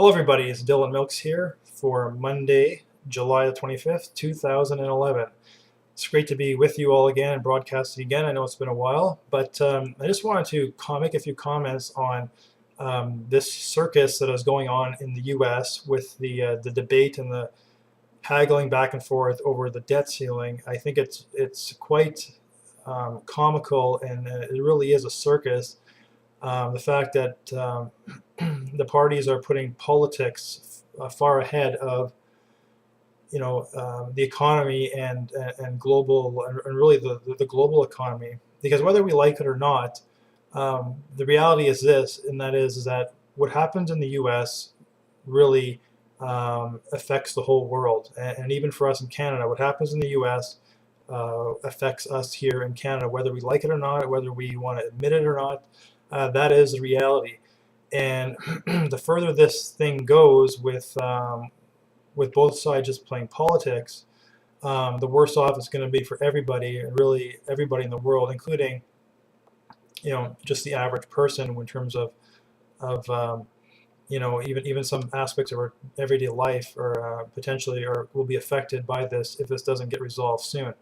Hello everybody, it's Dylan Milks here for Monday, July the 25th, 2011. It's great to be with you all again and broadcasting again. I know it's been a while, but I just wanted to make a few comments on this circus that is going on in the U.S. with the debate and the haggling back and forth over the debt ceiling. I think it's quite comical, and it really is a circus. The fact that the parties are putting politics far ahead of the economy and global and really the global economy, because whether we like it or not, the reality is this, and that is that what happens in the U.S. really affects the whole world, and even for us in Canada, what happens in the U.S. Affects us here in Canada, whether we like it or not, whether we want to admit it or not. That is the reality. And the further this thing goes with both sides just playing politics, the worse off it's going to be for everybody, and really everybody in the world, including just the average person in terms of even some aspects of our everyday life are potentially or will be affected by this if this doesn't get resolved soon.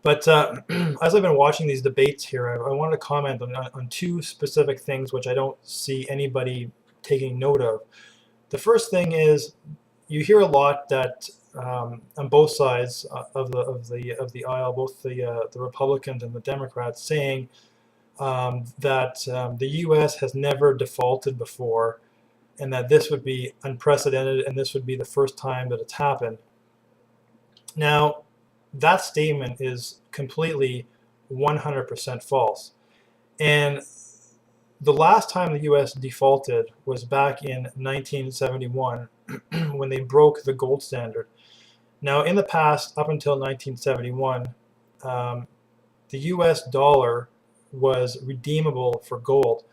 But as I've been watching these debates here, I wanted to comment on two specific things which I don't see anybody taking note of. The first thing is, you hear a lot that on both sides of the aisle, both the Republicans and the Democrats, saying that the U.S. has never defaulted before, and that this would be unprecedented, and this would be the first time that it's happened. Now, that statement is completely 100% false. And the last time the U.S. defaulted was back in 1971 when they broke the gold standard. Now, in the past, up until 1971, the U.S. dollar was redeemable for gold.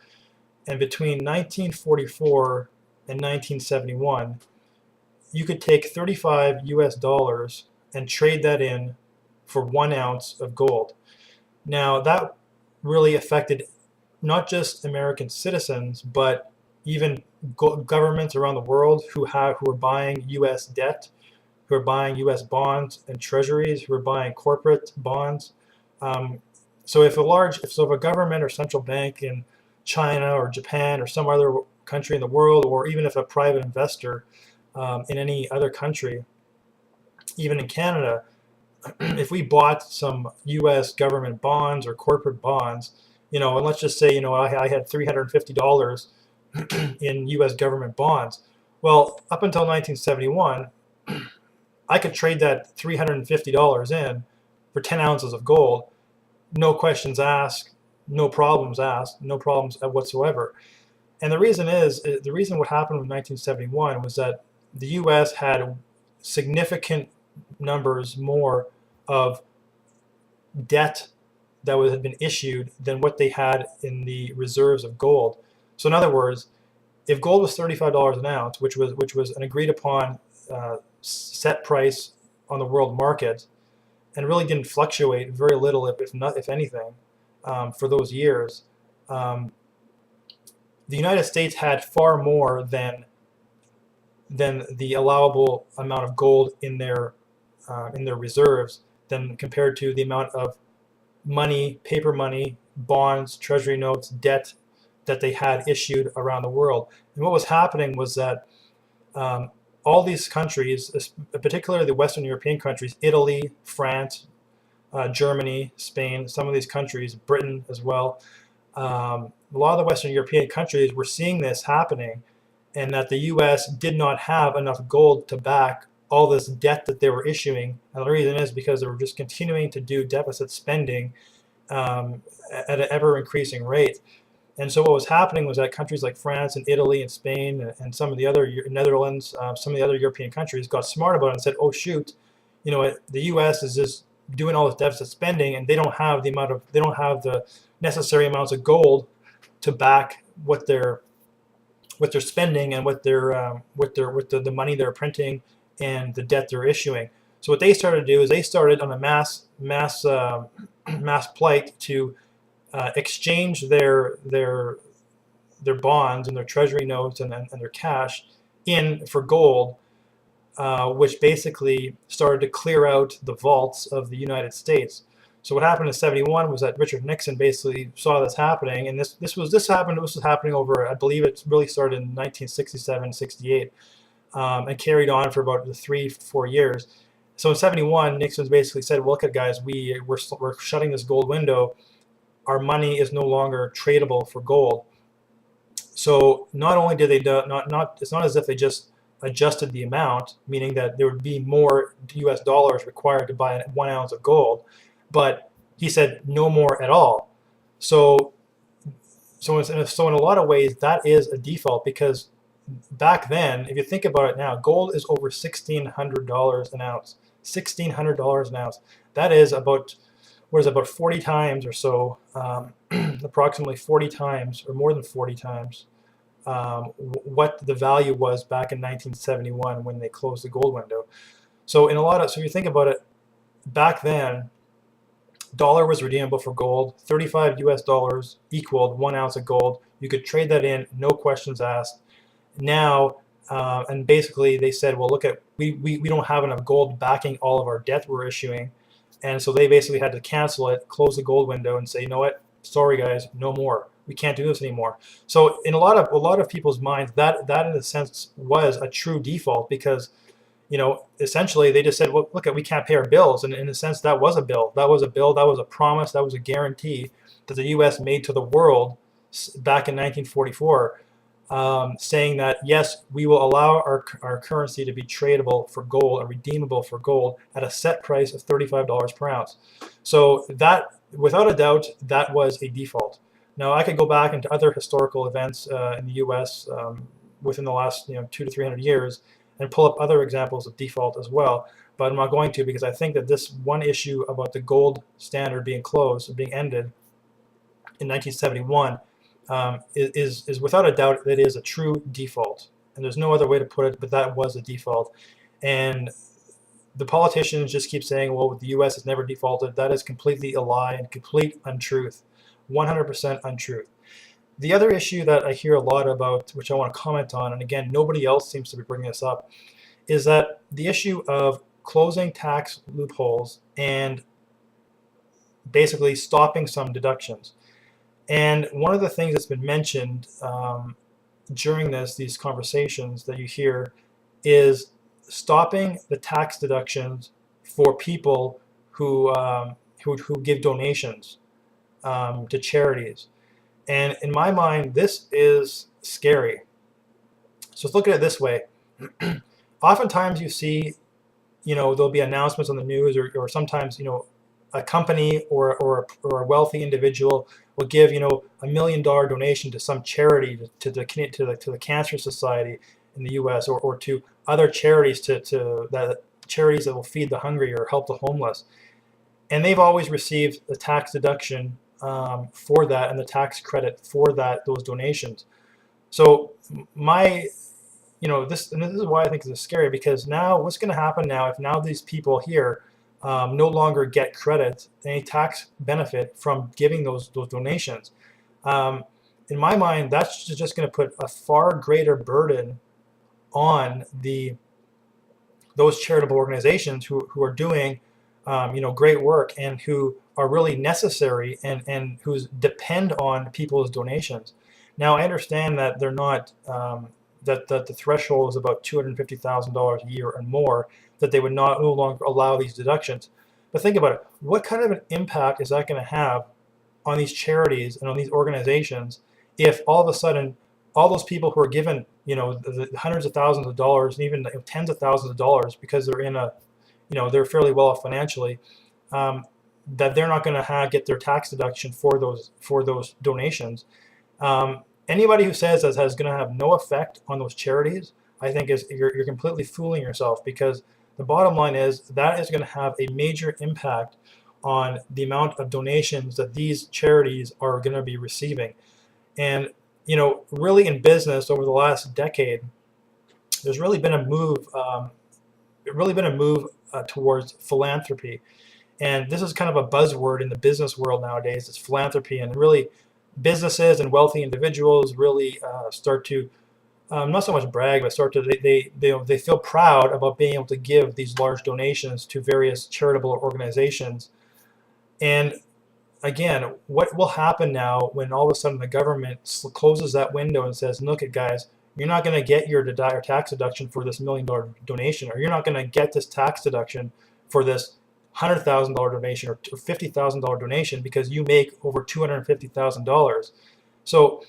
And between 1944 and 1971, you could take 35 U.S. dollars and trade that in for 1 ounce of gold. Now, that really affected not just American citizens, but even governments around the world who are buying U.S. debt, who are buying U.S. bonds and treasuries, who are buying corporate bonds. So if a government or central bank in China or Japan or some other country in the world, or even if a private investor in any other country, even in Canada, if we bought some U.S. government bonds or corporate bonds, and let's just say, I had $350 in U.S. government bonds. Well, up until 1971, I could trade that $350 in for 10 ounces of gold, no questions asked, no problems whatsoever. And the reason what happened in 1971 was that the U.S. had significant numbers more of debt that had been issued than what they had in the reserves of gold. So in other words, if gold was $35 an ounce, which was an agreed upon set price on the world market, and really didn't fluctuate very little, if anything, for those years, the United States had far more than the allowable amount of gold in their reserves, than compared to the amount of money, paper money, bonds, treasury notes, debt that they had issued around the world. And what was happening was that all these countries, particularly the Western European countries, Italy, France, Germany, Spain, some of these countries, Britain as well, a lot of the Western European countries were seeing this happening, and that the U.S. did not have enough gold to back all this debt that they were issuing. And the reason is because they were just continuing to do deficit spending at an ever-increasing rate. And so what was happening was that countries like France and Italy and Spain and some of the other Netherlands, some of the other European countries got smart about it and said, "Oh shoot, the U.S. is just doing all this deficit spending, and they don't have the necessary amounts of gold to back what they're spending and what the money they're printing and the debt they're issuing." So what they started to do is they started on a mass plight to exchange their bonds and their treasury notes and their cash in for gold, which basically started to clear out the vaults of the United States. So what happened in '71 was that Richard Nixon basically saw this happening, and this was happening over, I believe it really started in 1967, '68, and carried on for about 3 4 years. So in '71, Nixon basically said, well, "Look at guys, we're shutting this gold window. Our money is no longer tradable for gold." So not only did they not it's not as if they just adjusted the amount, meaning that there would be more U.S. dollars required to buy 1 ounce of gold, but he said no more at all. So in a lot of ways that is a default, because back then, if you think about it now, gold is over $1,600 an ounce. $1,600 an ounce. That is about, what is it, about 40 times or so, approximately 40 times or more than 40 times what the value was back in 1971 when they closed the gold window. So if you think about it, back then, dollar was redeemable for gold. 35 US dollars equaled 1 ounce of gold. You could trade that in, no questions asked. Now, and basically they said, well, look at, we don't have enough gold backing all of our debt we're issuing. And so they basically had to cancel it, close the gold window, and say, you know what, sorry guys, no more. We can't do this anymore. So in a lot of people's minds, that in a sense was a true default, because essentially they just said, well, look, we can't pay our bills. And in a sense, that was a bill. That was a promise. That was a guarantee that the U.S. made to the world back in 1944, saying that, yes, we will allow our currency to be tradable for gold and redeemable for gold at a set price of $35 per ounce. So that, without a doubt, that was a default. Now, I could go back into other historical events in the U.S. Within the last 200 to 300 years and pull up other examples of default as well, but I'm not going to, because I think that this one issue about the gold standard being closed, being ended in 1971, is without a doubt, it is a true default, and there's no other way to put it, but that was a default. And the politicians just keep saying, well, the U.S. has never defaulted. That is completely a lie and complete untruth, 100% untruth. The other issue that I hear a lot about, which I want to comment on, and again, nobody else seems to be bringing this up, is that the issue of closing tax loopholes and basically stopping some deductions. And one of the things that's been mentioned during these conversations that you hear is stopping the tax deductions for people who give donations to charities. And in my mind, this is scary. So let's look at it this way. Oftentimes you see, there'll be announcements on the news, or sometimes, a company or a wealthy individual will give, $1 million donation to some charity, to the Cancer Society in the U.S., or to other charities, charities that will feed the hungry or help the homeless. And they've always received a tax deduction for that, and the tax credit for those donations. So this is why I think this is scary, because now what's going to happen now, if now these people here no longer get credit, any tax benefit from giving those donations, in my mind, that's just going to put a far greater burden on those charitable organizations who are doing great work, and who are really necessary, and who depend on people's donations. Now, I understand that they're not that the threshold is about $250,000 a year and more, that they would no longer allow these deductions. But think about it. What kind of an impact is that going to have on these charities and on these organizations if all of a sudden all those people who are given the hundreds of thousands of dollars, and even tens of thousands of dollars, because they're in they're fairly well off financially, that they're not going to get their tax deduction for those donations. Anybody who says that is going to have no effect on those charities, I think you're completely fooling yourself, because the bottom line is that is going to have a major impact on the amount of donations that these charities are going to be receiving. And really in business over the last decade, there's really been a move towards philanthropy. And this is kind of a buzzword in the business world nowadays. It's philanthropy, and really businesses and wealthy individuals really start to not so much brag, but sort of they feel proud about being able to give these large donations to various charitable organizations. And again, what will happen now when all of a sudden the government closes that window and says, look at guys, you're not going to get your tax deduction for this $1 million donation, or you're not going to get this tax deduction for this $100,000 donation or $50,000 donation because you make over $250,000. So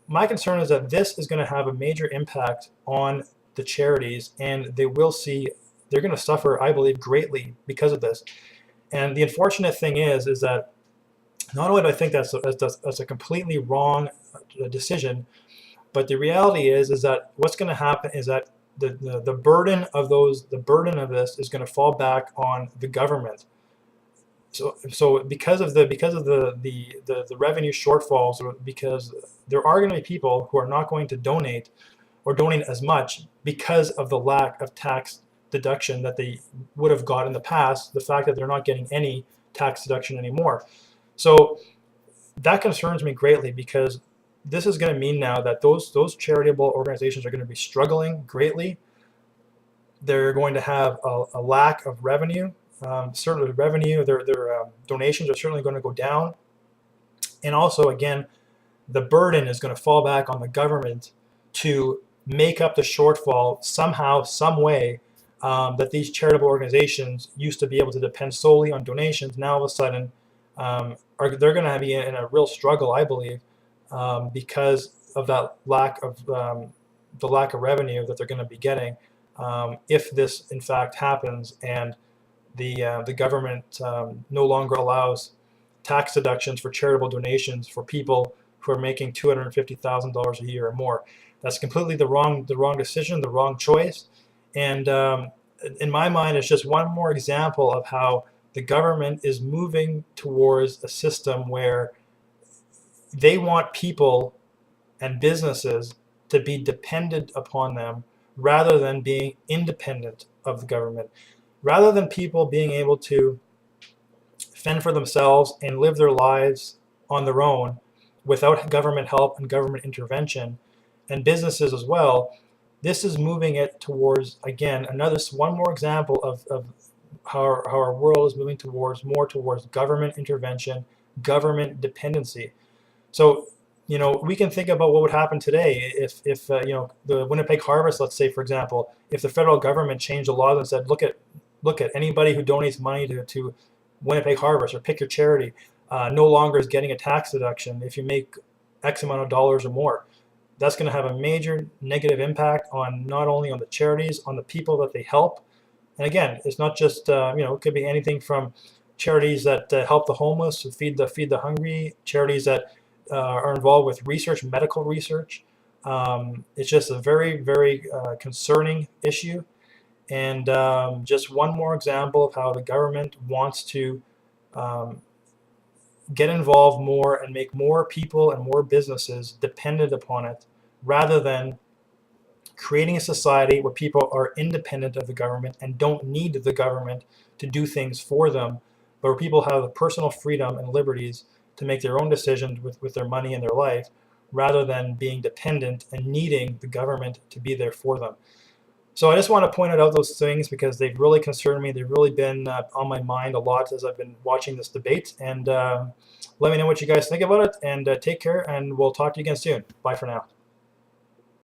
my concern is that this is going to have a major impact on the charities, and they're going to suffer, I believe, greatly because of this. And the unfortunate thing is that not only do I think that's a completely wrong decision, but the reality is that what's going to happen is that the burden of this is going to fall back on the government. So because of the revenue shortfalls, or because there are going to be people who are not going to donate or donate as much because of the lack of tax deduction that they would have got in the past, the fact that they're not getting any tax deduction anymore. So that concerns me greatly, because this is going to mean now that those charitable organizations are going to be struggling greatly. They're going to have a lack of revenue. Certainly revenue, their donations are certainly going to go down. And also, again, the burden is going to fall back on the government to make up the shortfall somehow, some way, that these charitable organizations used to be able to depend solely on donations. Now, all of a sudden, they're going to be in a real struggle, I believe, because of that lack of revenue that they're going to be getting, if this in fact happens, and the government no longer allows tax deductions for charitable donations for people who are making $250,000 a year or more. That's completely the wrong decision, the wrong choice. And in my mind, it's just one more example of how the government is moving towards a system where they want people and businesses to be dependent upon them rather than being independent of the government. Rather than people being able to fend for themselves and live their lives on their own without government help and government intervention, and businesses as well, this is moving it towards, again, one more example of how our world is moving more towards government intervention, government dependency. So, we can think about what would happen today if the Winnipeg Harvest, let's say, for example, if the federal government changed the laws and said, look at anybody who donates money to Winnipeg Harvest, or pick your charity, no longer is getting a tax deduction if you make X amount of dollars or more. That's going to have a major negative impact on not only on the charities, on the people that they help. And again, it's not just it could be anything from charities that help the homeless, feed the hungry, charities that are involved with research, medical research. It's just a very, very concerning issue, and just one more example of how the government wants to get involved more and make more people and more businesses dependent upon it, rather than creating a society where people are independent of the government and don't need the government to do things for them, but where people have the personal freedom and liberties to make their own decisions with their money and their life, rather than being dependent and needing the government to be there for them. So I just want to point out those things because they've really concerned me. They've really been on my mind a lot as I've been watching this debate. And let me know what you guys think about it, and take care, and we'll talk to you again soon. Bye for now.